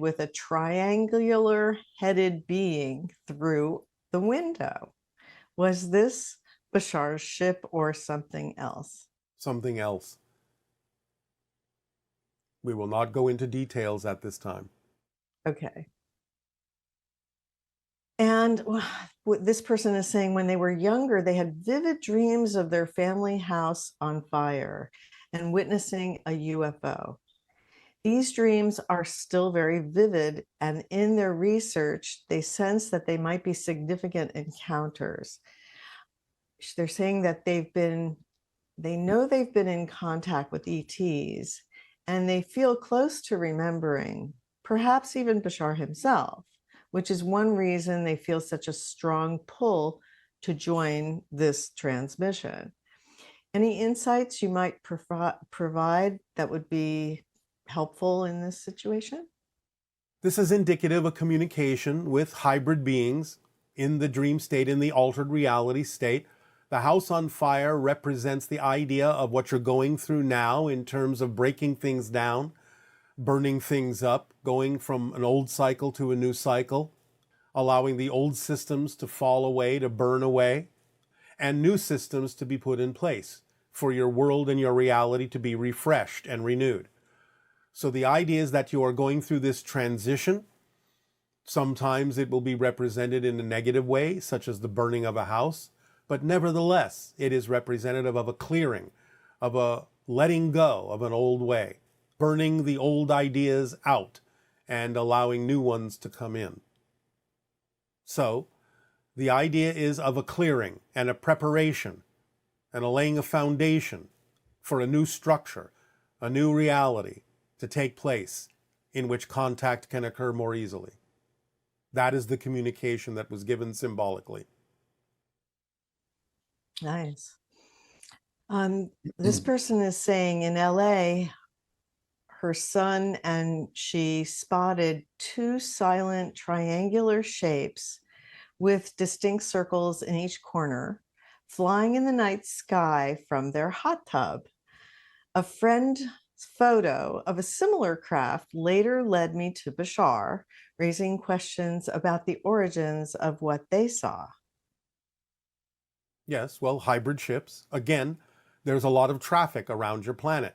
with a triangular-headed being through the window. Was this Bashar's ship or something else? Something else. We will not go into details at this time. Okay. And what this person is saying, when they were younger, they had vivid dreams of their family house on fire and witnessing a UFO. These dreams are still very vivid, and in their research, they sense that they might be significant encounters. They're saying that they know they've been in contact with ETs, and they feel close to remembering, perhaps even Bashar himself, which is one reason they feel such a strong pull to join this transmission. Any insights you might provide that would be helpful in this situation? This is indicative of communication with hybrid beings in the dream state, in the altered reality state. The house on fire represents the idea of what you're going through now in terms of breaking things down, burning things up, going from an old cycle to a new cycle, allowing the old systems to fall away, to burn away, and new systems to be put in place for your world and your reality to be refreshed and renewed. So the idea is that you are going through this transition. Sometimes it will be represented in a negative way, such as the burning of a house, but nevertheless, it is representative of a clearing, of a letting go of an old way, burning the old ideas out and allowing new ones to come in. So, the idea is of a clearing and a preparation and a laying a foundation for a new structure, a new reality to take place in which contact can occur more easily. That is the communication that was given symbolically. Nice. This person is saying in LA, her son and she spotted two silent triangular shapes with distinct circles in each corner, flying in the night sky from their hot tub. A friend's photo of a similar craft later led me to Bashar, raising questions about the origins of what they saw. Yes, well, hybrid ships. Again, there's a lot of traffic around your planet.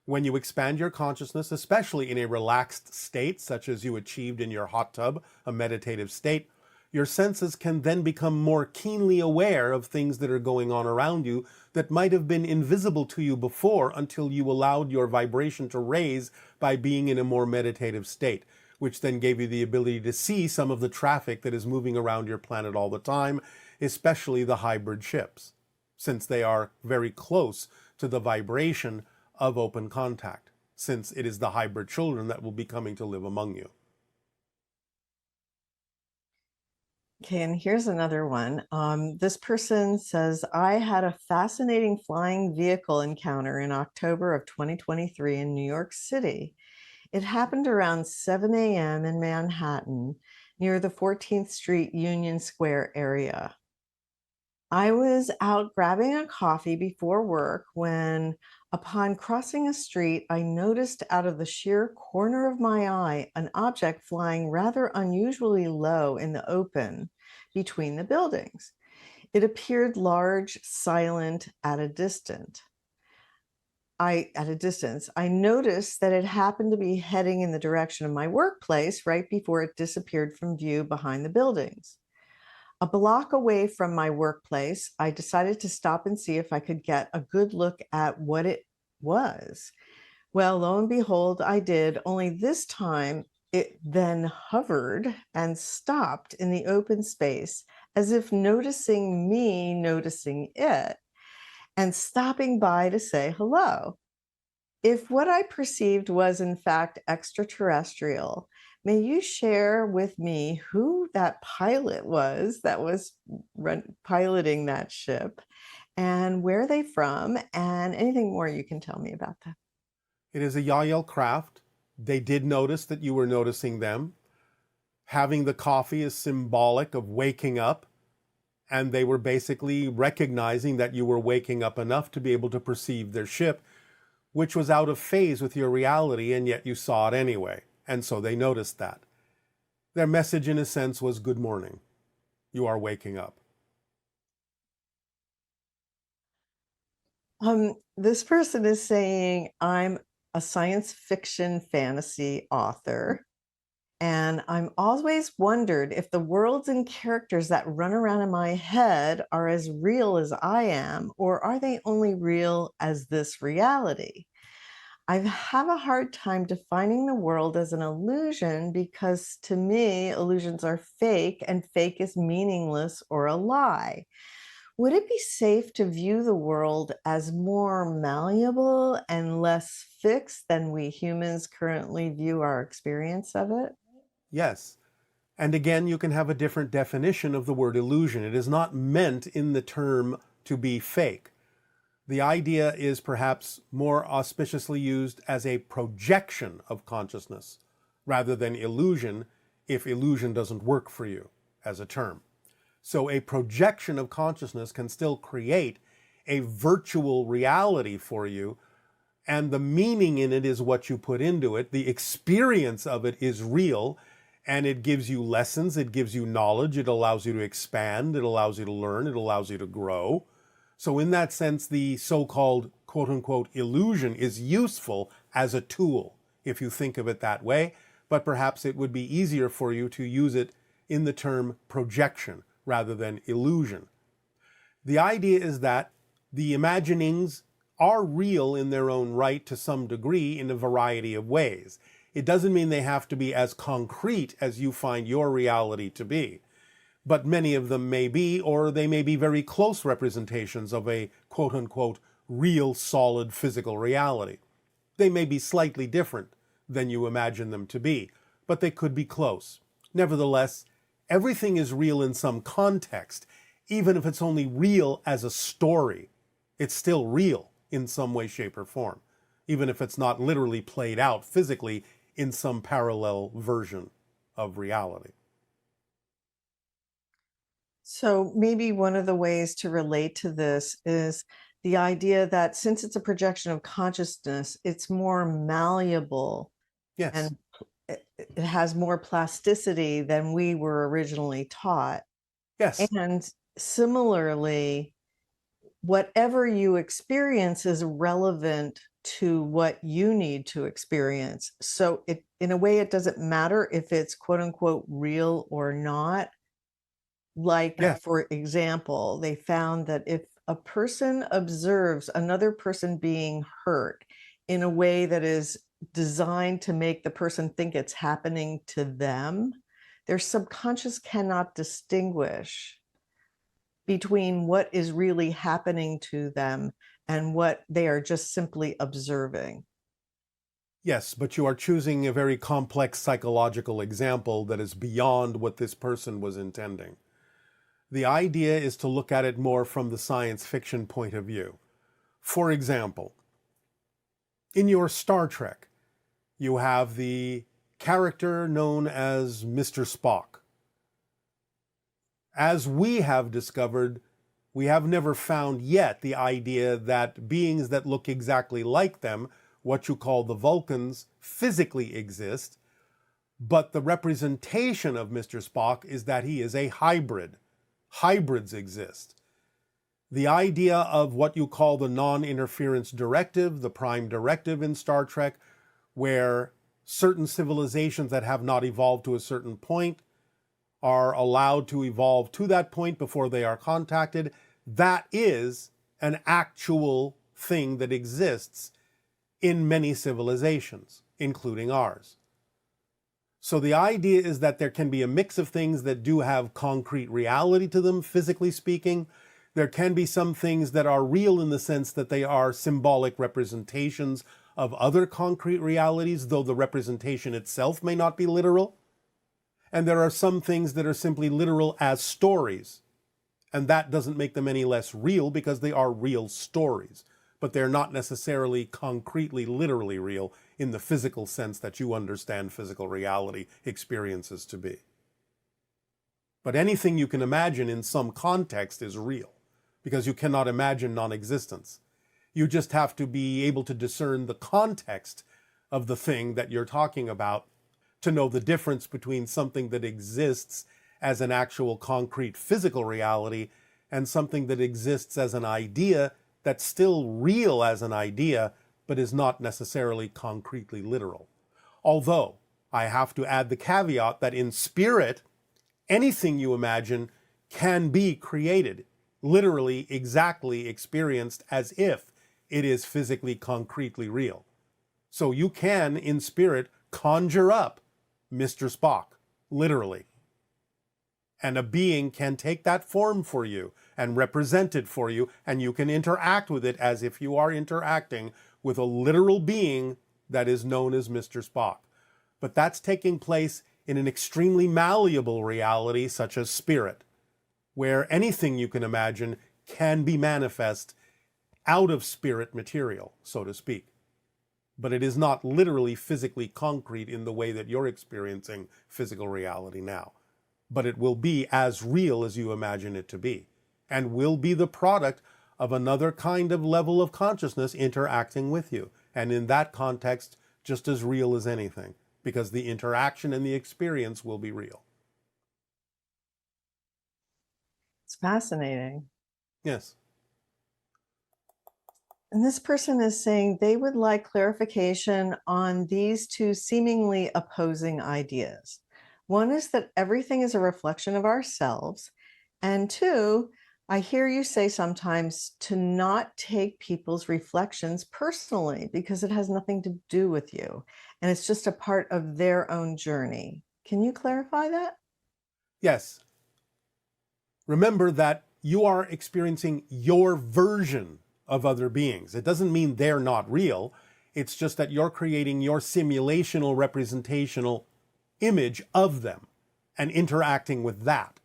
When you expand your consciousness, especially in a relaxed state, such as you achieved in your hot tub, a meditative state, your senses can then become more keenly aware of things that are going on around you that might have been invisible to you before until you allowed your vibration to raise by being in a more meditative state, which then gave you the ability to see some of the traffic that is moving around your planet all the time, especially the hybrid ships, since they are very close to the vibration of open contact, since it is the hybrid children that will be coming to live among you. Okay, and here's another one. This person says, I had a fascinating flying vehicle encounter in October of 2023 in New York City. It happened around 7 a.m. in Manhattan, near the 14th Street Union Square area. I was out grabbing a coffee before work when, upon crossing a street, I noticed out of the sheer corner of my eye an object flying rather unusually low in the open between the buildings. It appeared large, silent, at a distance. I noticed that it happened to be heading in the direction of my workplace right before it disappeared from view behind the buildings. A block away from my workplace, I decided to stop and see if I could get a good look at what it was. Well, lo and behold, I did, only this time it then hovered and stopped in the open space as if noticing me noticing it and stopping by to say hello. If what I perceived was in fact extraterrestrial, may you share with me who that pilot was that was piloting that ship and where they from and anything more you can tell me about that? It is a Yael craft. They did notice that you were noticing them. Having the coffee is symbolic of waking up, and they were basically recognizing that you were waking up enough to be able to perceive their ship, which was out of phase with your reality, and yet you saw it anyway. And so they noticed that. Their message, in a sense, was good morning. You are waking up. This person is saying, I'm a science fiction fantasy author, and I'm always wondered if the worlds and characters that run around in my head are as real as I am, or are they only real as this reality? I have a hard time defining the world as an illusion because to me, illusions are fake and fake is meaningless or a lie. Would it be safe to view the world as more malleable and less fixed than we humans currently view our experience of it? Yes. And again, you can have a different definition of the word illusion. It is not meant in the term to be fake. The idea is perhaps more auspiciously used as a projection of consciousness rather than illusion, if illusion doesn't work for you as a term. So a projection of consciousness can still create a virtual reality for you, and the meaning in it is what you put into it. The experience of it is real, and it gives you lessons, it gives you knowledge, it allows you to expand, it allows you to learn, it allows you to grow. So in that sense, the so-called quote-unquote illusion is useful as a tool, if you think of it that way, but perhaps it would be easier for you to use it in the term projection rather than illusion. The idea is that the imaginings are real in their own right to some degree in a variety of ways. It doesn't mean they have to be as concrete as you find your reality to be, but many of them may be, or they may be very close representations of a quote-unquote real, solid physical reality. They may be slightly different than you imagine them to be, but they could be close. Nevertheless, everything is real in some context, even if it's only real as a story. It's still real in some way, shape, or form, even if it's not literally played out physically in some parallel version of reality. So maybe one of the ways to relate to this is the idea that since it's a projection of consciousness, it's more malleable Yes, and it has more plasticity than we were originally taught. yes, And similarly, whatever you experience is relevant to what you need to experience. So it, in a way, it doesn't matter if it's quote unquote real or not. Like, yes, for example, they found that if a person observes another person being hurt in a way that is designed to make the person think it's happening to them, their subconscious cannot distinguish between what is really happening to them and what they are just simply observing. yes, but you are choosing a very complex psychological example that is beyond what this person was intending. The idea is to look at it more from the science fiction point of view. For example, in your Star Trek, you have the character known as Mr. Spock. As we have discovered, we have never found yet the idea that beings that look exactly like them, what you call the Vulcans, physically exist, but the representation of Mr. Spock is that he is a hybrid. Hybrids exist. The idea of what you call the non-interference directive, the prime directive in Star Trek, where certain civilizations that have not evolved to a certain point are allowed to evolve to that point before they are contacted, that is an actual thing that exists in many civilizations, including ours. So the idea is that there can be a mix of things that do have concrete reality to them, physically speaking. There can be some things that are real in the sense that they are symbolic representations of other concrete realities, though the representation itself may not be literal. And there are some things that are simply literal as stories. And that doesn't make them any less real because they are real stories. But they're not necessarily concretely, literally real in the physical sense that you understand physical reality experiences to be. But anything you can imagine in some context is real, because you cannot imagine non-existence. You just have to be able to discern the context of the thing that you're talking about to know the difference between something that exists as an actual concrete physical reality and something that exists as an idea that's still real as an idea, but is not necessarily concretely literal. Although I have to add the caveat that in spirit, anything you imagine can be created, literally exactly experienced as if it is physically concretely real. So you can, in spirit, conjure up Mr. Spock, literally. And a being can take that form for you and represent it for you, and you can interact with it as if you are interacting with a literal being that is known as Mr. Spock. But that's taking place in an extremely malleable reality such as spirit, where anything you can imagine can be manifest out of spirit material, so to speak. But it is not literally physically concrete in the way that you're experiencing physical reality now. But it will be as real as you imagine it to be, and will be the product of another kind of level of consciousness interacting with you. And in that context, just as real as anything, because the interaction and the experience will be real. It's fascinating. Yes. And this person is saying they would like clarification on these two seemingly opposing ideas. One is that everything is a reflection of ourselves. And two, I hear you say sometimes to not take people's reflections personally because it has nothing to do with you. And it's just a part of their own journey. Can you clarify that? Yes. Remember that you are experiencing your version of other beings. It doesn't mean they're not real. It's just that you're creating your simulational representational image of them and interacting with that.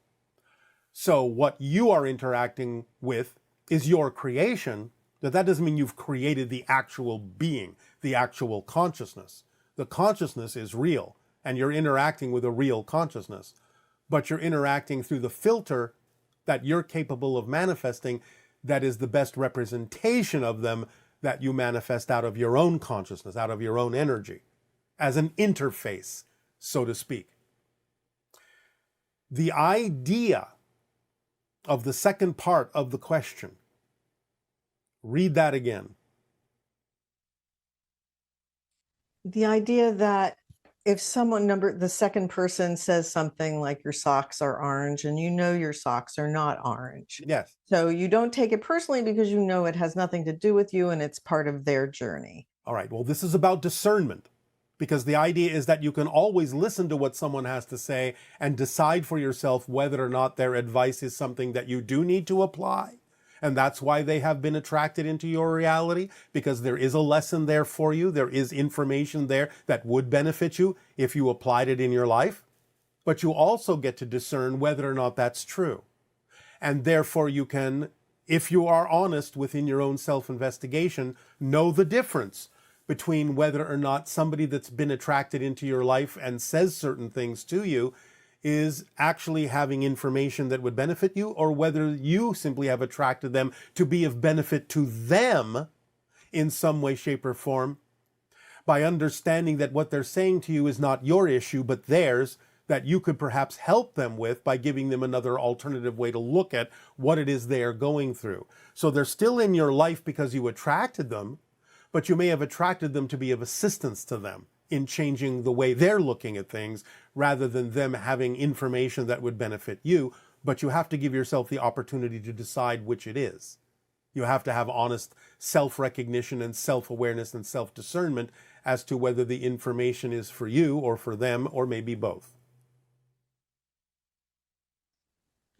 So what you are interacting with is your creation, but that doesn't mean you've created the actual being, the actual consciousness. The consciousness is real, and you're interacting with a real consciousness, but you're interacting through the filter that you're capable of manifesting that is the best representation of them that you manifest out of your own consciousness, out of your own energy, as an interface, so to speak. The idea of the second part of the question, read that again. The idea that if someone the second person says something like your socks are orange and you know your socks are not orange. Yes. So you don't take it personally because you know it has nothing to do with you and it's part of their journey. All right, well, this is about discernment, because the idea is that you can always listen to what someone has to say and decide for yourself whether or not their advice is something that you do need to apply. And that's why they have been attracted into your reality, because there is a lesson there for you. There is information there that would benefit you if you applied it in your life. But you also get to discern whether or not that's true. And therefore you can, if you are honest within your own self-investigation, know the difference between whether or not somebody that's been attracted into your life and says certain things to you is actually having information that would benefit you, or whether you simply have attracted them to be of benefit to them in some way, shape, or form, by understanding that what they're saying to you is not your issue, but theirs, that you could perhaps help them with by giving them another alternative way to look at what it is they are going through. So they're still in your life because you attracted them, but you may have attracted them to be of assistance to them in changing the way they're looking at things, rather than them having information that would benefit you. But you have to give yourself the opportunity to decide which it is. You have to have honest self-recognition and self-awareness and self-discernment as to whether the information is for you or for them, or maybe both.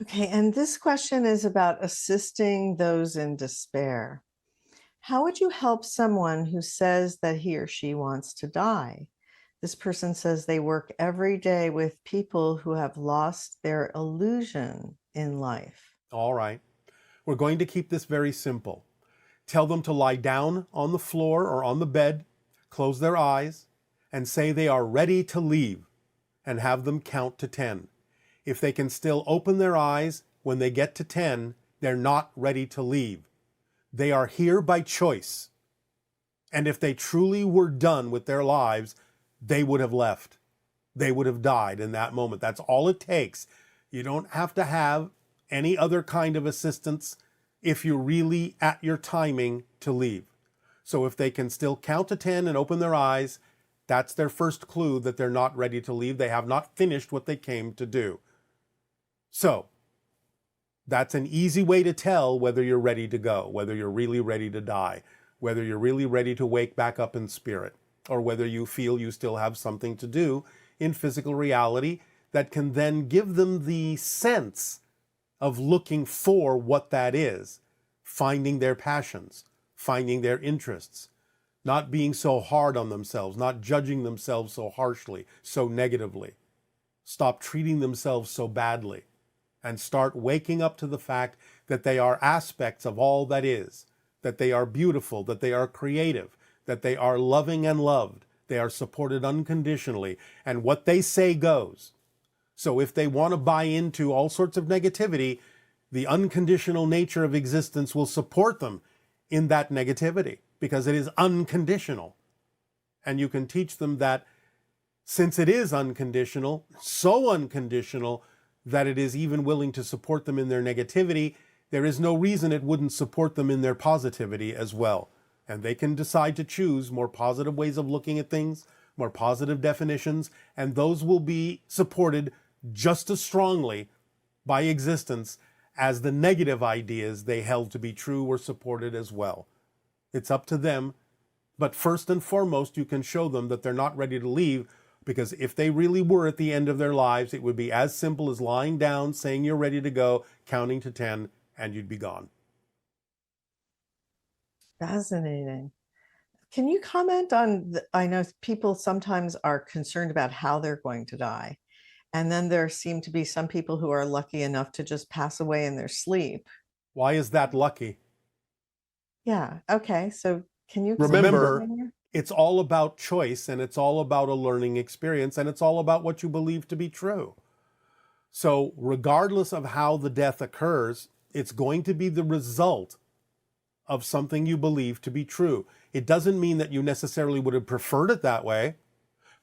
Okay, and this question is about assisting those in despair. How would you help someone who says that he or she wants to die? This person says they work every day with people who have lost their illusion in life. All right. We're going to keep this very simple. Tell them to lie down on the floor or on the bed, close their eyes, and say they are ready to leave, and have them count to 10. If they can still open their eyes when they get to 10, they're not ready to leave. They are here by choice. And if they truly were done with their lives, they would have left. they would have died in that moment. That's all it takes. You don't have to have any other kind of assistance if you're really at your timing to leave. So if they can still count to 10 and open their eyes, that's their first clue that they're not ready to leave. They have not finished what they came to do. So that's an easy way to tell whether you're ready to go, whether you're really ready to die, whether you're really ready to wake back up in spirit, or whether you feel you still have something to do in physical reality that can then give them the sense of looking for what that is, finding their passions, finding their interests, not being so hard on themselves, not judging themselves so harshly, so negatively. Stop treating themselves so badly and start waking up to the fact that they are aspects of all that is, that they are beautiful, that they are creative, that they are loving and loved, they are supported unconditionally, and what they say goes. So if they want to buy into all sorts of negativity, the unconditional nature of existence will support them in that negativity because it is unconditional. And you can teach them that since it is unconditional, so unconditional that it is even willing to support them in their negativity, there is no reason it wouldn't support them in their positivity as well. And they can decide to choose more positive ways of looking at things, more positive definitions, and those will be supported just as strongly by existence as the negative ideas they held to be true were supported as well. It's up to them, but first and foremost, you can show them that they're not ready to leave, because if they really were at the end of their lives, it would be as simple as lying down, saying you're ready to go, counting to 10, and you'd be gone. Fascinating. Can you comment on, I know people sometimes are concerned about how they're going to die. And then there seem to be some people who are lucky enough to just pass away in their sleep. Why is that lucky? Yeah. Okay. So can you explain Remember, that? it's all about choice, and it's all about a learning experience, and it's all about what you believe to be true. So regardless of how the death occurs, it's going to be the result of something you believe to be true. It doesn't mean that you necessarily would have preferred it that way,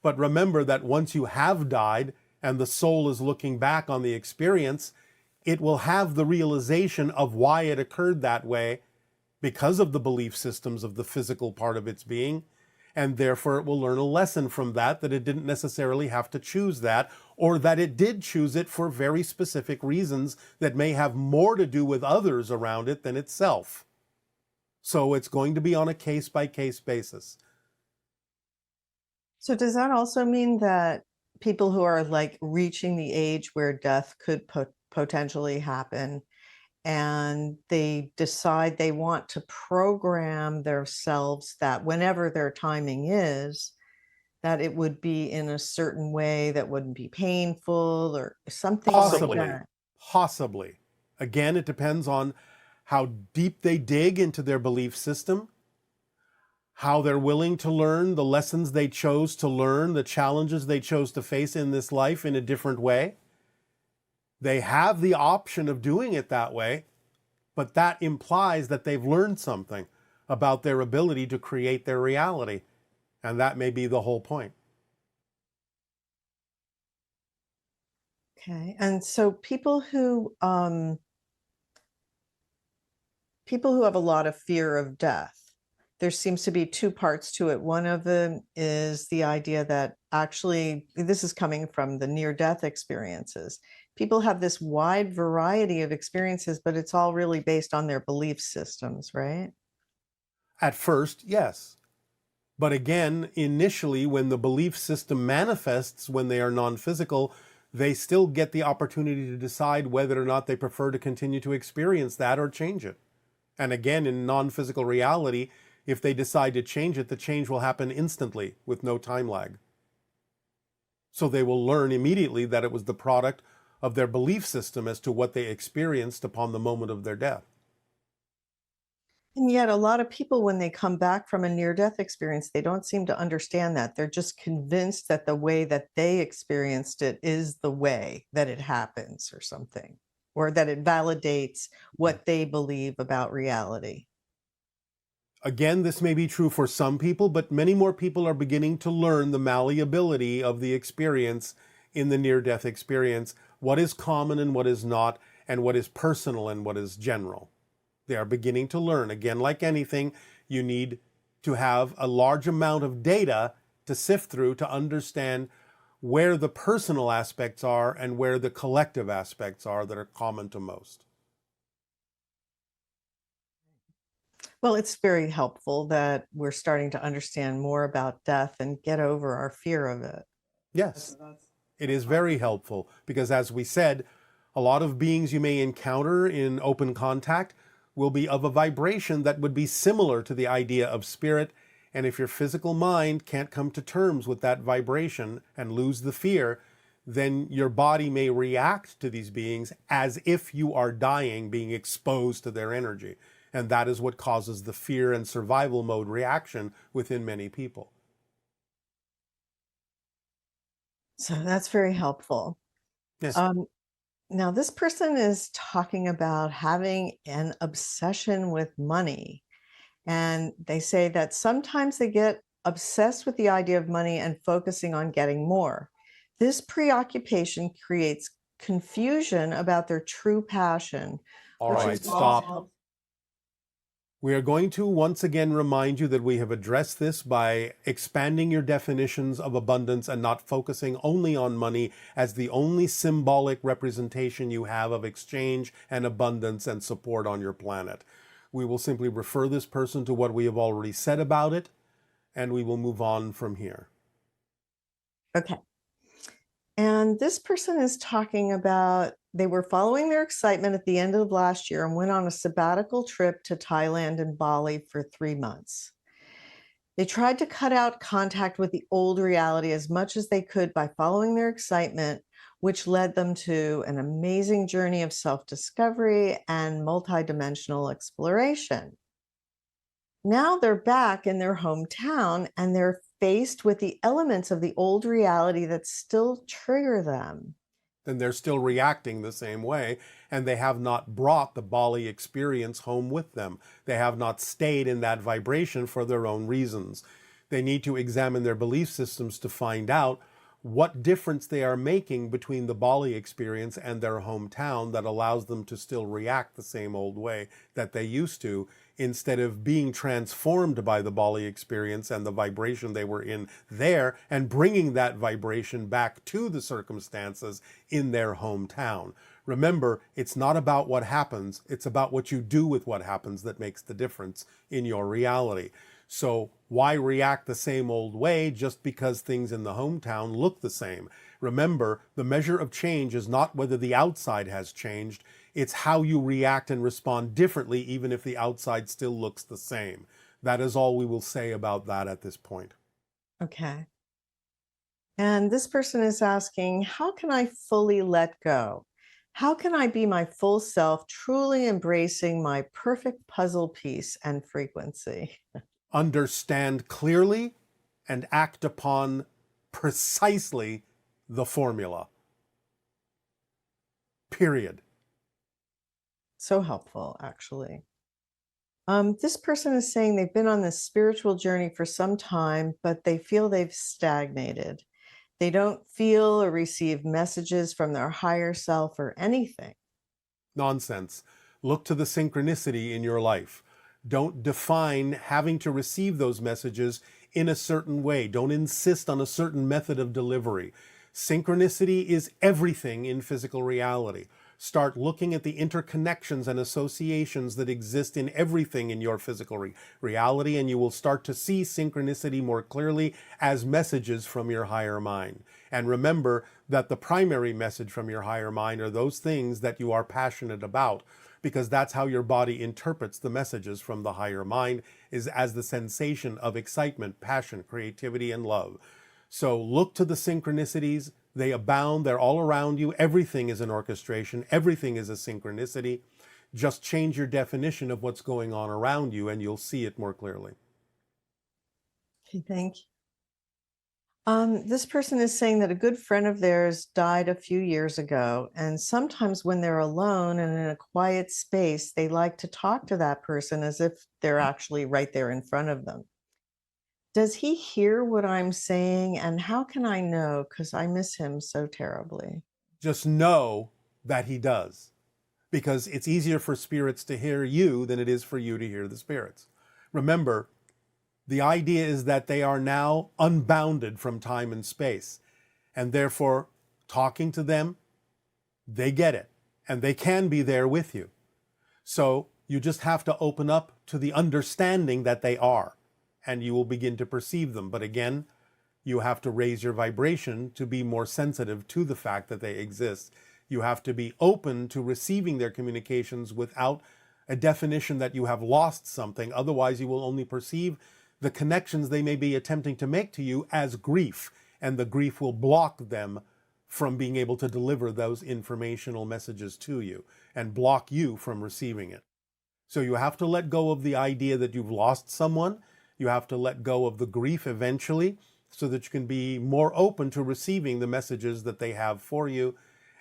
but remember that once you have died and the soul is looking back on the experience, it will have the realization of why it occurred that way because of the belief systems of the physical part of its being, and therefore it will learn a lesson from that, that it didn't necessarily have to choose that, or that it did choose it for very specific reasons that may have more to do with others around it than itself. So it's going to be on a case-by-case basis. So does that also mean that people who are like reaching the age where death could potentially happen, and they decide they want to program themselves that whenever their timing is, that it would be in a certain way that wouldn't be painful or something like Possibly. that? Possibly. Again, it depends on how deep they dig into their belief system, how they're willing to learn the lessons they chose to learn, the challenges they chose to face in this life in a different way. They have the option of doing it that way, but that implies that they've learned something about their ability to create their reality. And that may be the whole point. Okay. And so people who have a lot of fear of death, there seems to be two parts to it. One of them is the idea that actually, this is coming from the near-death experiences. People have this wide variety of experiences, but it's all really based on their belief systems, right? At first, yes. But again, initially, when the belief system manifests when they are non-physical, they still get the opportunity to decide whether or not they prefer to continue to experience that or change it. And again, in non-physical reality, if they decide to change it, the change will happen instantly with no time lag. So they will learn immediately that it was the product of their belief system as to what they experienced upon the moment of their death. And yet a lot of people, when they come back from a near-death experience, they don't seem to understand that. They're just convinced that the way that they experienced it is the way that it happens or something, or that it validates what they believe about reality. Again, this may be true for some people, but many more people are beginning to learn the malleability of the experience in the near-death experience, what is common and what is not, and what is personal and what is general. They are beginning to learn. Again, like anything, you need to have a large amount of data to sift through to understand where the personal aspects are and where the collective aspects are that are common to most. Well, it's very helpful that we're starting to understand more about death and get over our fear of it. Yes, it is very helpful because, as we said, a lot of beings you may encounter in open contact will be of a vibration that would be similar to the idea of spirit. And if your physical mind can't come to terms with that vibration and lose the fear, then your body may react to these beings as if you are dying, being exposed to their energy. And that is what causes the fear and survival mode reaction within many people. So that's very helpful. Yes. Um, Now, this person is talking about having an obsession with money. And they say that sometimes they get obsessed with the idea of money and focusing on getting more. This preoccupation creates confusion about their true passion, All which right, is also stop. We are going to once again remind you that we have addressed this by expanding your definitions of abundance and not focusing only on money as the only symbolic representation you have of exchange and abundance and support on your planet. We will simply refer this person to what we have already said about it, and we will move on from here. okay. And this person is talking about they were following their excitement at the end of last year and went on a sabbatical trip to Thailand and Bali for 3 months. They tried to cut out contact with the old reality as much as they could by following their excitement, which led them to an amazing journey of self discovery and multidimensional exploration. Now they're back in their hometown and they're faced with the elements of the old reality that still trigger them. Then they're still reacting the same way, and they have not brought the Bali experience home with them. They have not stayed in that vibration for their own reasons. They need to examine their belief systems to find out what difference they are making between the Bali experience and their hometown that allows them to still react the same old way that they used to, instead of being transformed by the Bali experience and the vibration they were in there and bringing that vibration back to the circumstances in their hometown. Remember, it's not about what happens, it's about what you do with what happens that makes the difference in your reality. So why react the same old way just because things in the hometown look the same? Remember, the measure of change is not whether the outside has changed, it's how you react and respond differently even if the outside still looks the same. That is all we will say about that at this point. Okay. And this person is asking, how can I fully let go? How can I be my full self, truly embracing my perfect puzzle piece and frequency? Understand clearly and act upon precisely the formula. Period. So helpful, actually. This person is saying they've been on this spiritual journey for some time, but they feel they've stagnated. They don't feel or receive messages from their higher self or anything. Nonsense. Look to the synchronicity in your life. Don't define having to receive those messages in a certain way. Don't insist on a certain method of delivery. Synchronicity is everything in physical reality. Start looking at the interconnections and associations that exist in everything in your physical reality, and you will start to see synchronicity more clearly as messages from your higher mind. And remember that the primary message from your higher mind are those things that you are passionate about, because that's how your body interprets the messages from the higher mind, is as the sensation of excitement, passion, creativity, and love. So look to the synchronicities. They abound. They're all around you. Everything is an orchestration. Everything is a synchronicity. Just change your definition of what's going on around you and you'll see it more clearly. Okay, thank you. This person is saying that a good friend of theirs died a few years ago, and sometimes when they're alone and in a quiet space, they like to talk to that person as if they're actually right there in front of them. Does he hear what I'm saying? And how can I know? Because I miss him so terribly. Just know that he does, because it's easier for spirits to hear you than it is for you to hear the spirits. Remember, the idea is that they are now unbounded from time and space, and therefore, talking to them, they get it, and they can be there with you. So you just have to open up to the understanding that they are, and you will begin to perceive them. But again, you have to raise your vibration to be more sensitive to the fact that they exist. You have to be open to receiving their communications without a definition that you have lost something. Otherwise, you will only perceive the connections they may be attempting to make to you as grief, and the grief will block them from being able to deliver those informational messages to you and block you from receiving it. So you have to let go of the idea that you've lost someone. You have to let go of the grief eventually so that you can be more open to receiving the messages that they have for you,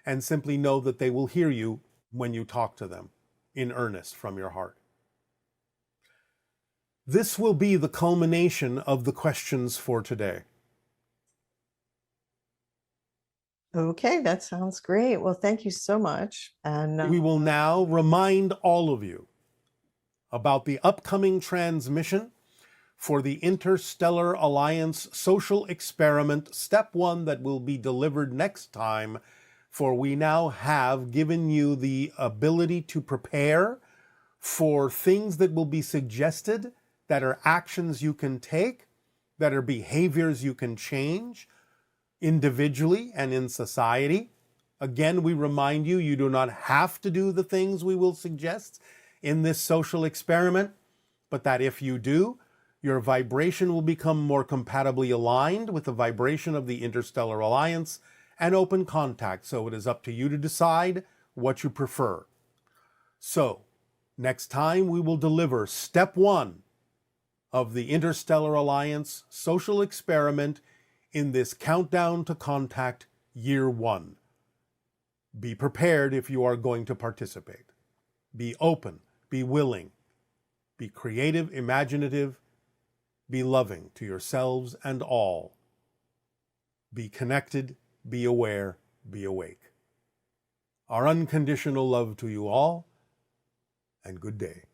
and simply know that they will hear you when you talk to them in earnest from your heart. This will be the culmination of the questions for today. Okay, that sounds great. Well, thank you so much. And We will now remind all of you about the upcoming transmission for the Interstellar Alliance Social Experiment, Step 1, that will be delivered next time. For we now have given you the ability to prepare for things that will be suggested, that are actions you can take, that are behaviors you can change individually and in society. Again, we remind you, you do not have to do the things we will suggest in this social experiment, but that if you do, your vibration will become more compatibly aligned with the vibration of the Interstellar Alliance and open contact. So it is up to you to decide what you prefer. So, next time we will deliver Step 1 of the Interstellar Alliance Social Experiment in this Countdown to Contact Year 1. Be prepared if you are going to participate. Be open, be willing, be creative, imaginative, be loving to yourselves and all. Be connected, be aware, be awake. Our unconditional love to you all, and good day.